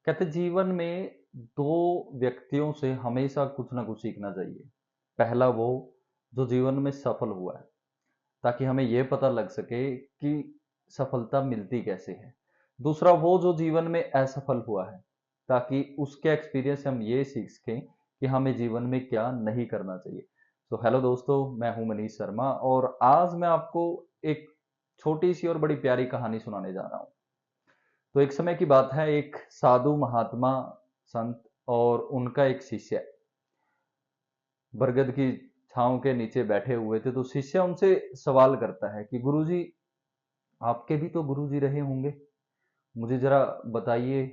कहते जीवन में दो व्यक्तियों से हमेशा कुछ ना कुछ सीखना चाहिए। पहला वो जो जीवन में सफल हुआ है, ताकि हमें ये पता लग सके कि सफलता मिलती कैसे है। दूसरा वो जो जीवन में असफल हुआ है, ताकि उसके एक्सपीरियंस से हम ये सीख सकें कि हमें जीवन में क्या नहीं करना चाहिए। तो हेलो दोस्तों, मैं हूं मनीष शर्मा और आज मैं आपको एक छोटी सी और बड़ी प्यारी कहानी सुनाने जा रहा हूं। तो एक समय की बात है, एक साधु महात्मा संत और उनका एक शिष्य बरगद की छांव के नीचे बैठे हुए थे। तो शिष्य उनसे सवाल करता है कि गुरुजी, आपके भी तो गुरुजी रहे होंगे, मुझे जरा बताइए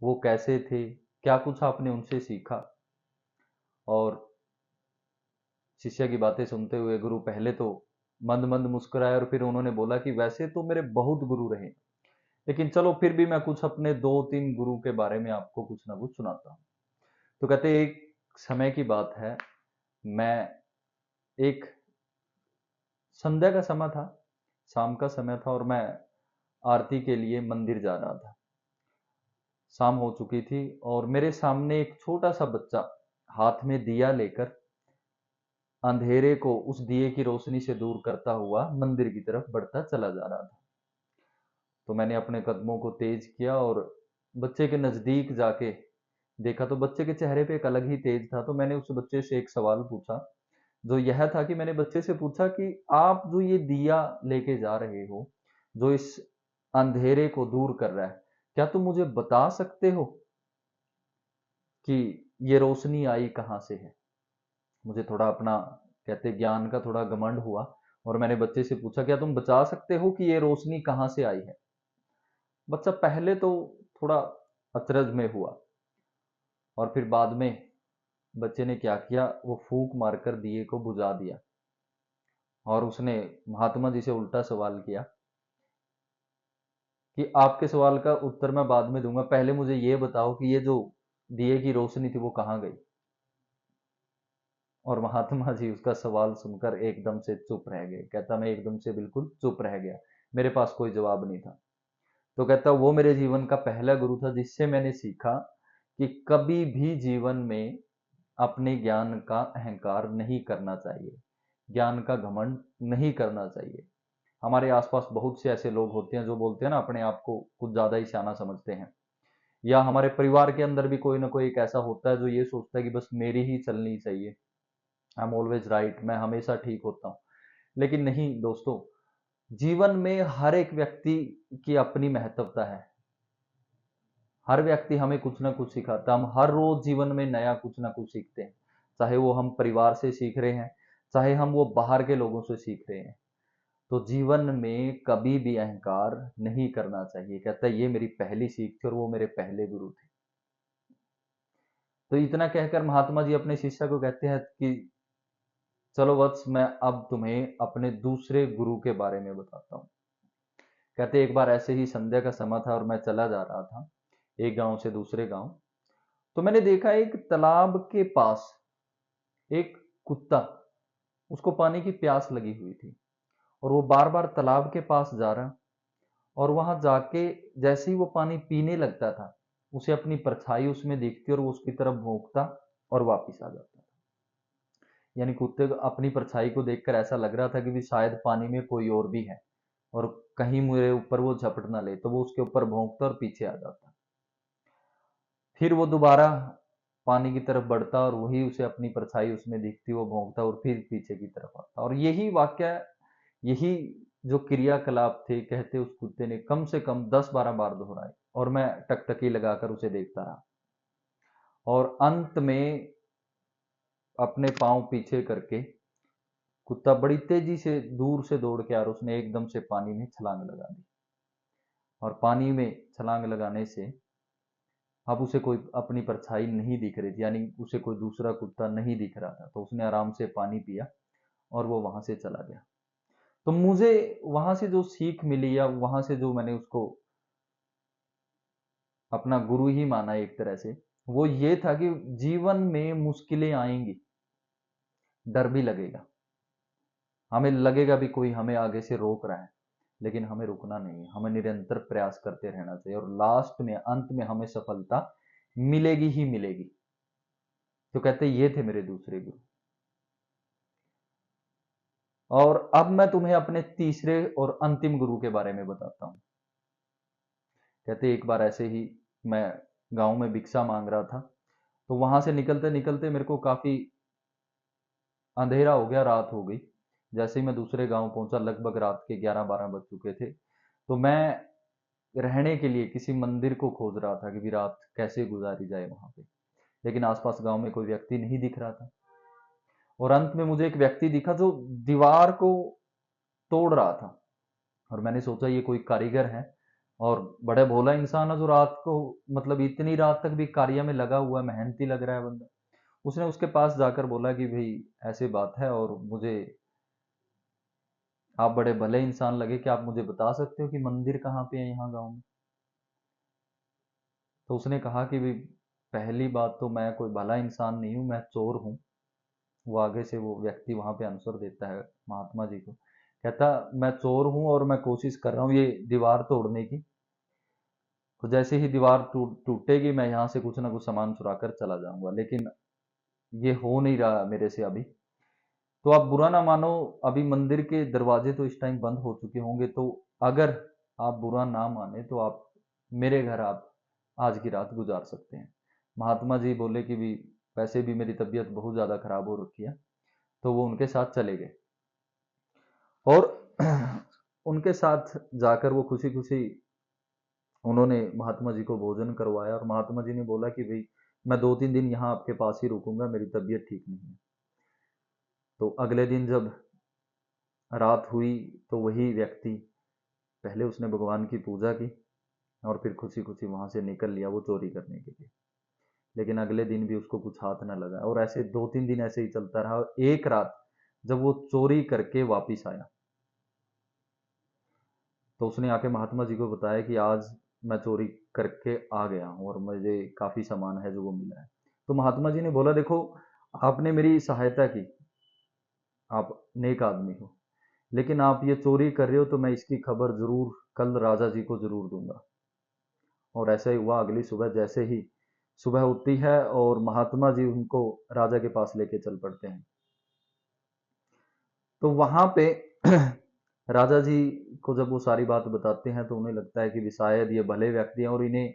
वो कैसे थे, क्या कुछ आपने उनसे सीखा। और शिष्य की बातें सुनते हुए गुरु पहले तो मंद मंद मुस्कुराए और फिर उन्होंने बोला कि वैसे तो मेरे बहुत गुरु रहे, लेकिन चलो फिर भी मैं कुछ अपने दो तीन गुरु के बारे में आपको कुछ ना कुछ सुनाता हूँ। तो कहते एक समय की बात है, मैं एक संध्या का समय था, शाम का समय था और मैं आरती के लिए मंदिर जा रहा था। शाम हो चुकी थी और मेरे सामने एक छोटा सा बच्चा हाथ में दिया लेकर अंधेरे को उस दिए की रोशनी से दूर करता हुआ मंदिर की तरफ बढ़ता चला जा रहा था। तो मैंने अपने कदमों को तेज किया और बच्चे के नजदीक जाके देखा तो बच्चे के चेहरे पे एक अलग ही तेज था। तो मैंने उस बच्चे से एक सवाल पूछा, जो यह था कि मैंने बच्चे से पूछा कि आप जो ये दिया लेके जा रहे हो, जो इस अंधेरे को दूर कर रहा है, क्या तुम मुझे बता सकते हो कि ये रोशनी आई कहाँ से है। मुझे थोड़ा अपना कहते ज्ञान का थोड़ा घमंड हुआ और मैंने बच्चे से पूछा, क्या तुम बता सकते हो कि ये रोशनी कहाँ से आई है। बच्चा पहले तो थोड़ा अचरज में हुआ और फिर बाद में बच्चे ने क्या किया, वो फूंक मारकर दिए को बुझा दिया और उसने महात्मा जी से उल्टा सवाल किया कि आपके सवाल का उत्तर मैं बाद में दूंगा, पहले मुझे ये बताओ कि ये जो दिए की रोशनी थी वो कहाँ गई। और महात्मा जी उसका सवाल सुनकर एकदम से चुप रह गए। कहता मैं एकदम से बिल्कुल चुप रह गया, मेरे पास कोई जवाब नहीं था। तो कहता वो मेरे जीवन का पहला गुरु था जिससे मैंने सीखा कि कभी भी जीवन में अपने ज्ञान का अहंकार नहीं करना चाहिए, ज्ञान का घमंड नहीं करना चाहिए। हमारे आसपास बहुत से ऐसे लोग होते हैं जो बोलते हैं ना, अपने आप को कुछ ज्यादा ही सियाना समझते हैं। या हमारे परिवार के अंदर भी कोई ना कोई एक ऐसा होता है जो ये सोचता है कि बस मेरी ही चलनी चाहिए, आई एम ऑलवेज राइट, मैं हमेशा ठीक होता हूँ। लेकिन नहीं दोस्तों, जीवन में हर एक व्यक्ति की अपनी महत्वता है। हर व्यक्ति हमें कुछ ना कुछ सिखाता है। हम हर रोज जीवन में नया कुछ ना कुछ सीखते हैं, चाहे वो हम परिवार से सीख रहे हैं, चाहे हम वो बाहर के लोगों से सीख रहे हैं। तो जीवन में कभी भी अहंकार नहीं करना चाहिए। कहता है ये मेरी पहली सीख थी और वो मेरे पहले गुरु थे। तो इतना कहकर महात्मा जी अपने शिष्य को कहते हैं कि चलो वत्स, मैं अब तुम्हें अपने दूसरे गुरु के बारे में बताता हूँ। कहते एक बार ऐसे ही संध्या का समय था और मैं चला जा रहा था एक गांव से दूसरे गांव। तो मैंने देखा एक तालाब के पास एक कुत्ता, उसको पानी की प्यास लगी हुई थी और वो बार बार तालाब के पास जा रहा और वहां जाके जैसे ही वो पानी पीने लगता था, उसे अपनी परछाई उसमें दिखती और वो उसकी तरफ भौंकता और वापिस आ जाता। यानी कुत्ते को अपनी परछाई को देखकर ऐसा लग रहा था कि भी शायद पानी में कोई और भी है और कहीं मेरे ऊपर वो झपट ना ले, तो वो उसके ऊपर भौंकता और पीछे आ जाता। फिर वो दोबारा पानी की तरफ बढ़ता और वही उसे अपनी परछाई उसमें दिखती, वो भौंकता और फिर पीछे की तरफ आता। और यही वाक्य, यही जो क्रियाकलाप थे, कहते उस कुत्ते ने कम से कम 10-12 बार दोहराए और मैं टकटकी लगाकर उसे देखता रहा। और अंत में अपने पांव पीछे करके कुत्ता बड़ी तेजी से दूर से दौड़ के और उसने एकदम से पानी में छलांग लगा दी। और पानी में छलांग लगाने से अब उसे कोई अपनी परछाई नहीं दिख रही थी, यानी उसे कोई दूसरा कुत्ता नहीं दिख रहा था। तो उसने आराम से पानी पिया और वो वहां से चला गया। तो मुझे वहां से जो सीख मिली, या वहां से जो मैंने उसको अपना गुरु ही माना एक तरह से, वो ये था कि जीवन में मुश्किलें आएंगी, डर भी लगेगा, हमें लगेगा भी कोई हमें आगे से रोक रहा है, लेकिन हमें रुकना नहीं है, हमें निरंतर प्रयास करते रहना चाहिए और लास्ट में, अंत में हमें सफलता मिलेगी ही मिलेगी। तो कहते ये थे मेरे दूसरे गुरु। और अब मैं तुम्हें अपने तीसरे और अंतिम गुरु के बारे में बताता हूं। कहते एक बार ऐसे ही मैं गांव में भिक्षा मांग रहा था, तो वहां से निकलते निकलते मेरे को काफी अंधेरा हो गया, रात हो गई। जैसे ही मैं दूसरे गांव पहुंचा, लगभग रात के 11-12 बज चुके थे। तो मैं रहने के लिए किसी मंदिर को खोज रहा था कि भी रात कैसे गुजारी जाए वहां पे, लेकिन आसपास गांव में कोई व्यक्ति नहीं दिख रहा था। और अंत में मुझे एक व्यक्ति दिखा जो दीवार को तोड़ रहा था। और मैंने सोचा ये कोई कारीगर है, और बड़ा भोला इंसान है जो रात को, मतलब इतनी रात तक भी कार्य में लगा हुआ है, मेहनती लग रहा है बंदा। उसने उसके पास जाकर बोला कि भाई ऐसी बात है, और मुझे, आप बड़े भले इंसान लगे, कि आप मुझे बता सकते हो कि मंदिर कहाँ पे है यहाँ गांव में। तो उसने कहा कि भाई पहली बात तो मैं कोई भला इंसान नहीं हूँ, मैं चोर हूँ। वो आगे से वो व्यक्ति वहां पे आंसर देता है महात्मा जी को, कहता मैं चोर हूँ और मैं कोशिश कर रहा हूँ ये दीवार तोड़ने की। तो जैसे ही दीवार टूटेगी मैं यहाँ से कुछ ना कुछ सामान चुरा कर चला जाऊंगा, लेकिन ये हो नहीं रहा मेरे से अभी। तो आप बुरा ना मानो, अभी मंदिर के दरवाजे तो इस टाइम बंद हो चुके होंगे, तो अगर आप बुरा ना माने तो आप मेरे घर आप आज की रात गुजार सकते हैं। महात्मा जी बोले कि भी वैसे भी मेरी तबीयत बहुत ज़्यादा खराब हो रखी है। तो वो उनके साथ चले गए, और उनके साथ जाकर वो खुशी खुशी उन्होंने महात्मा जी को भोजन करवाया। और महात्मा जी ने बोला कि भाई मैं 2-3 दिन यहाँ आपके पास ही रुकूंगा, मेरी तबीयत ठीक नहीं है। तो अगले दिन जब रात हुई, तो वही व्यक्ति, पहले उसने भगवान की पूजा की और फिर खुशी खुशी वहां से निकल लिया वो चोरी करने के लिए। लेकिन अगले दिन भी उसको कुछ हाथ न लगा, और ऐसे 2-3 दिन ऐसे ही चलता रहा। एक रात जब वो चोरी करके वापिस आया, तो उसने आके महात्मा जी को बताया कि आज मैं चोरी करके आ गया हूँ और मुझे काफी सामान है जो वो मिला है। तो महात्मा जी ने बोला देखो, आपने मेरी सहायता की, आप नेक आदमी हो, लेकिन आप ये चोरी कर रहे हो तो मैं इसकी खबर जरूर कल राजा जी को जरूर दूंगा। और ऐसा ही हुआ। अगली सुबह जैसे ही सुबह उठती है और महात्मा जी उनको राजा के पास लेके चल पड़ते हैं, तो वहां पे राजा जी को जब वो सारी बात बताते हैं, तो उन्हें लगता है कि भी शायद ये भले व्यक्ति हैं और इन्हें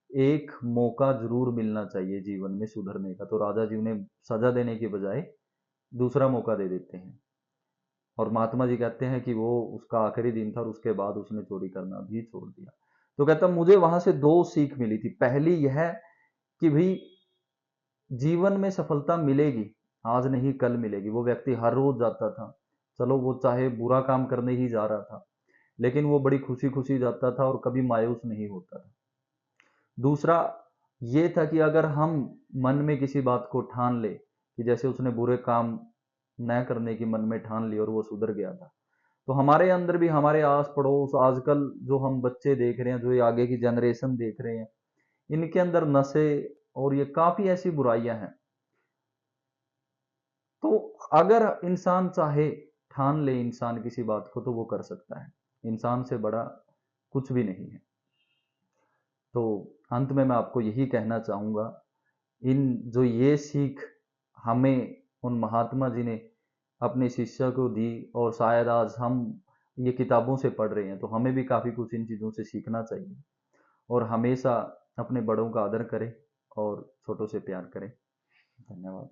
एक मौका जरूर मिलना चाहिए जीवन में सुधरने का। तो राजा जी उन्हें सजा देने के बजाय दूसरा मौका दे देते हैं। और महात्मा जी कहते हैं कि वो उसका आखिरी दिन था और उसके बाद उसने चोरी करना भी छोड़ दिया। तो कहता मुझे वहां से 2 सीख मिली थी। पहली यह कि भाई जीवन में सफलता मिलेगी, आज नहीं कल मिलेगी। वो व्यक्ति हर रोज जाता था, चलो वो चाहे बुरा काम करने ही जा रहा था, लेकिन वो बड़ी खुशी खुशी जाता था और कभी मायूस नहीं होता था। दूसरा ये था कि अगर हम मन में किसी बात को ठान ले, कि जैसे उसने बुरे काम न करने की मन में ठान ली और वो सुधर गया था, तो हमारे अंदर भी, हमारे आस पड़ोस आजकल जो हम बच्चे देख रहे हैं, जो ये आगे की जनरेशन देख रहे हैं, इनके अंदर नशे और ये काफी ऐसी बुराइयां हैं। तो अगर इंसान चाहे, ठान ले इंसान किसी बात को, तो वो कर सकता है। इंसान से बड़ा कुछ भी नहीं है। तो अंत में मैं आपको यही कहना चाहूंगा, इन जो ये सीख हमें उन महात्मा जी ने अपने शिष्य को दी, और शायद आज हम ये किताबों से पढ़ रहे हैं, तो हमें भी काफी कुछ इन चीजों से सीखना चाहिए। और हमेशा अपने बड़ों का आदर करें और छोटों से प्यार करें। धन्यवाद।